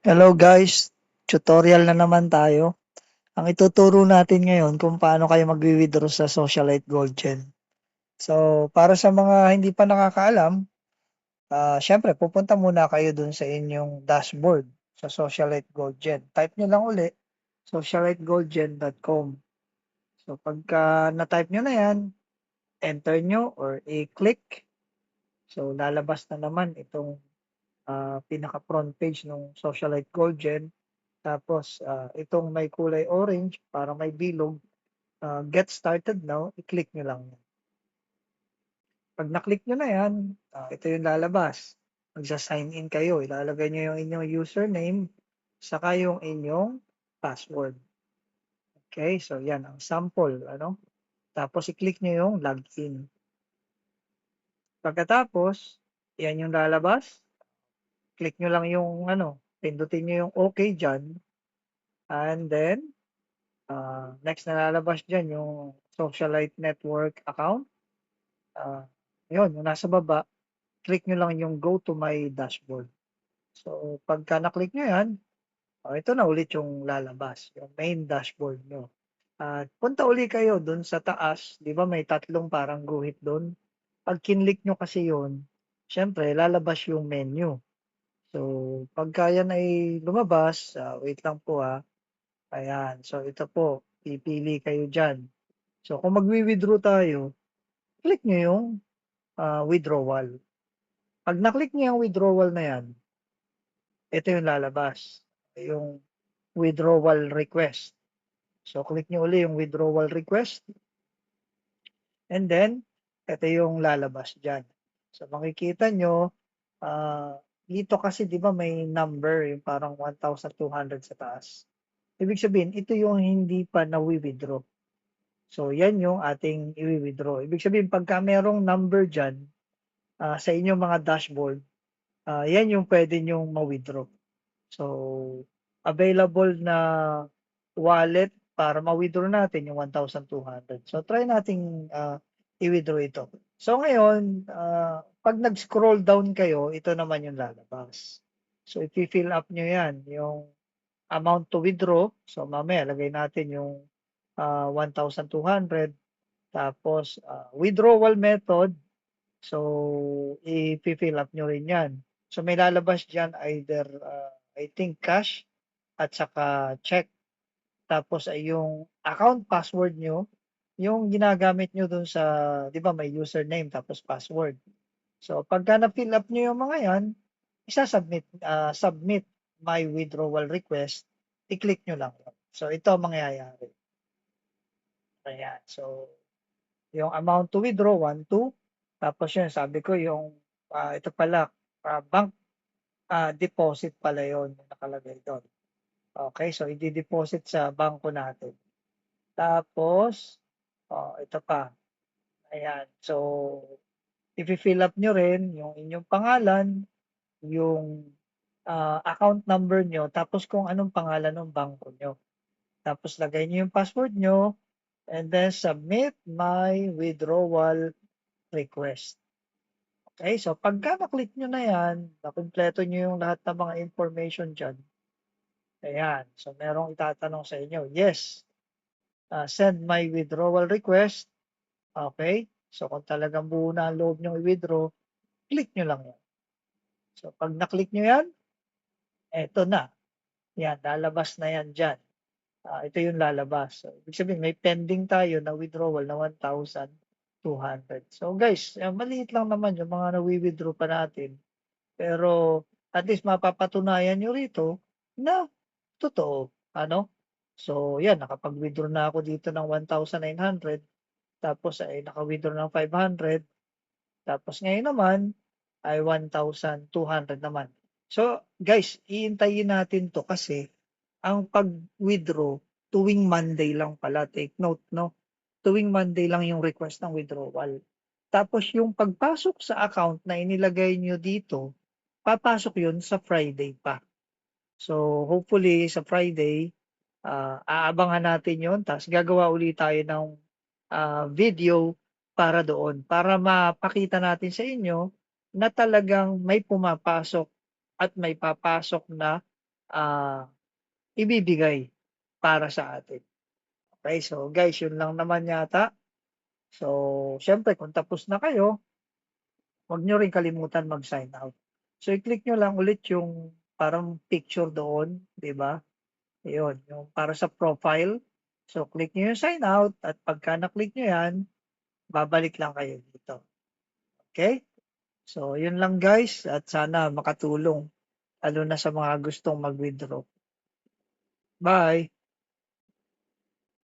Hello guys, tutorial na naman tayo. Ang ituturo natin ngayon kung paano kayo magwi-withdraw sa Socialite Gold Gen. So, para sa mga hindi pa nakakaalam, syempre pupunta muna kayo dun sa inyong dashboard sa Socialite Gold Gen. Type nyo lang uli, socialitegoldgen.com. So, pagka na-type nyo na yan, enter nyo or i-click. So, lalabas na naman itong pinaka-front page ng Socialite Gold Gen. Tapos, itong may kulay orange, para may bilog, get started now, i-click nyo lang. Pag na-click nyo na yan, ito yung lalabas. Magsa-sign in kayo. Ilalagay nyo yung inyong username, saka yung inyong password. Okay, so yan ang sample. Tapos i-click nyo yung login. Pagkatapos, yan yung lalabas. Click nyo lang yung pindutin nyo yung okay dyan. And then, next na lalabas dyan yung Socialite Network account. Yun, yung nasa baba, click nyo lang yung go to my dashboard. So, pagka na-click nyo yan, ito na ulit yung lalabas, yung main dashboard nyo. At punta uli kayo dun sa taas, di ba may tatlong parang guhit dun. Pag kinlik nyo kasi yun, syempre lalabas yung menu. So, pagka yan ay lumabas, wait lang po ayan, so ito po, pipili kayo dyan. So, kung magwi-withdraw tayo, click nyo yung withdrawal. Pag na-click niyo yung withdrawal na yan, ito yung lalabas, yung withdrawal request. So, click nyo uli yung withdrawal request. And then, ito yung lalabas dyan. So, makikita nyo, dito kasi di ba may number, yung parang 1,200 sa taas. Ibig sabihin, ito yung hindi pa na-withdraw. So, yan yung ating i-withdraw. Ibig sabihin, pagka merong number dyan, sa inyong mga dashboard, yan yung pwede nyong ma-withdraw. So, available na wallet para ma-withdraw natin yung 1,200. So, try nating i-withdraw ito. So, ngayon, pag nag-scroll down kayo, ito naman yung lalabas. So, i-fill up nyo yan, yung amount to withdraw. So, mamaya, lagay natin yung 1,200. Tapos, withdrawal method. So, i-fill up nyo rin yan. So, may lalabas dyan either, I think, cash at saka check. Tapos ay yung account password nyo, yung ginagamit nyo dun sa, di ba may username tapos password. So, pagka na-fill up nyo yung mga yan, submit my withdrawal request, i-click nyo lang. So, ito ang mangyayari. Ayan. So, yung amount to withdraw, 1,200. Tapos yun, sabi ko yung, ito pala, bank deposit pala yun, nakalagay doon. Okay, so i-deposit sa bangko natin. Tapos, ito pa. Ayan, so i-fill up nyo rin yung inyong pangalan, yung account number nyo, tapos kung anong pangalan ng bangko nyo. Tapos lagay nyo yung password nyo, and then submit my withdrawal request. Okay, so pagka na-click nyo na yan, nakumpleto nyo yung lahat ng mga information dyan, ayan, so merong itatanong sa inyo, yes, send my withdrawal request. Okay, so kung talagang buo na ang loob nyo i-withdraw, click nyo lang yan. So pag na-click nyo yan, eto na. Yan, lalabas na yan dyan. Ito yung lalabas. So, ibig sabihin, may pending tayo na withdrawal na 1,200. So guys, maliit lang naman yung mga nawi-withdraw pa natin. Pero at least mapapatunayan nyo rito na totoo. So yan, nakapag-withdraw na ako dito ng 1,900. Tapos ay naka-withdraw ng 500. Tapos ngayon naman ay 1,200 naman. So guys, iintayin natin to kasi ang pag-withdraw tuwing Monday lang pala. Take note, no? Tuwing Monday lang yung request ng withdrawal. Tapos yung pagpasok sa account na inilagay nyo dito, papasok yun sa Friday pa. So hopefully sa Friday, aabangan natin yon. Tapos gagawa ulit tayo ng video para doon. Para mapakita natin sa inyo na talagang may pumapasok at may papasok na ah, ibibigay para sa atin. Okay, so guys, yun lang naman yata. So, siyempre kung tapos na kayo, huwag niyo rin kalimutan mag-sign out. So, i-click niyo lang ulit yung parang picture doon, 'di ba? Ayun, yung para sa profile. So, click niyo yung sign out at pagka na-click niyo 'yan, babalik lang kayo dito. Okay? So, yun lang guys at sana makatulong lalo na sa mga gustong mag-withdraw. Bye.